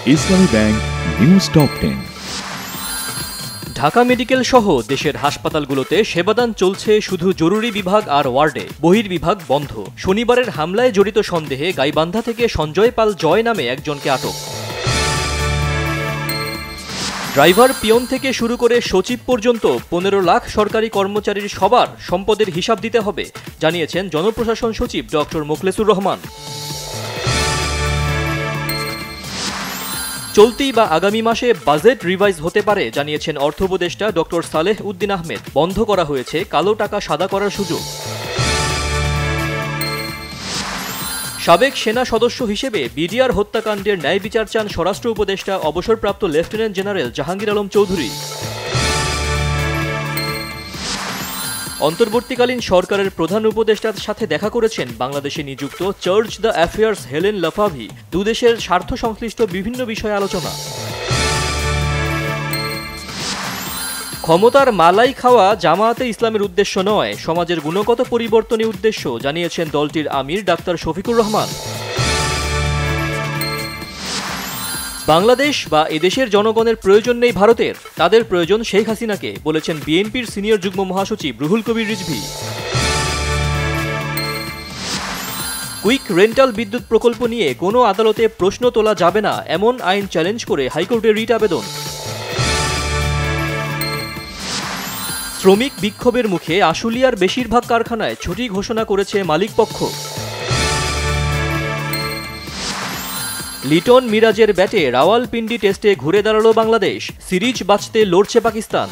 ইসলামী bank news top 10। Dhaka medical সহ দেশের হাসপাতালগুলোতে সেবাদান চলছে শুধু জরুরি বিভাগ আর ওয়ার্ডে, বহির্বিভাগ বন্ধ। শনিবারের হামলায় জড়িত সন্দেহে গাইবান্ধা থেকে সঞ্জয় পাল জয় নামে একজনকে আটক। ড্রাইভার, পিয়ন থেকে শুরু করে সচিব পর্যন্ত 15 লাখ সরকারি কর্মচারীর সবার সম্পদের হিসাব দিতে হবে, জানিয়েছেন জনপ্রশাসন সচিব ডক্টর মোখলেসুর রহমান। চলতি বা আগামী মাসে বাজেট রিভাইজ হতে পারে, জানিয়েছেন অর্থ উপদেষ্টা ডক্টর সালেহ উদ্দিন আহমেদ। বন্ধ করা হয়েছে কালো টাকা সাদা করার সুযোগ। সাবেক সেনা সদস্য হিসেবে বিডিআর হত্যাকাণ্ডের ন্যায় বিচার চান স্বরাষ্ট্র উপদেষ্টা অবসরপ্রাপ্ত লেফটেন্যান্ট জেনারেল জাহাঙ্গীর আলম চৌধুরী। অন্তর্বর্তীকালীন সরকারের প্রধান উপদেষ্টার সাথে দেখা করেছেন বাংলাদেশে নিযুক্ত চার্জ দ্য অ্যাফেয়ার্স হেলেন লাফাভি। দুদেশের স্বার্থ সংশ্লিষ্ট বিভিন্ন বিষয়ে আলোচনা। ক্ষমতার মালাই খাওয়া জামায়াতে ইসলামের উদ্দেশ্য নয়, সমাজের গুণগত পরিবর্তনই উদ্দেশ্য, জানিয়েছেন দলটির আমির ডাক্তার শফিকুর রহমান। বাংলাদেশ বা এদেশের জনগণের প্রয়োজন নেই ভারতের, তাদের প্রয়োজন শেখ হাসিনাকে, বলেছেন বিএনপির সিনিয়র যুগ্ম মহাসচিব রুহুল কবির রিজভী। কুইক রেন্টাল বিদ্যুৎ প্রকল্প নিয়ে কোনো আদালতে প্রশ্ন তোলা যাবে না, এমন আইন চ্যালেঞ্জ করে হাইকোর্টে রিট আবেদন। শ্রমিক বিক্ষোভের মুখে আশুলিয়ার বেশিরভাগ কারখানায় ছুটি ঘোষণা করেছে মালিকপক্ষ। লিটন মিরাজের ব্যাটে রাওয়ালপিন্ডি টেস্টে ঘুরে দাঁড়ালো বাংলাদেশ, সিরিজ বাঁচতে লড়ছে পাকিস্তান।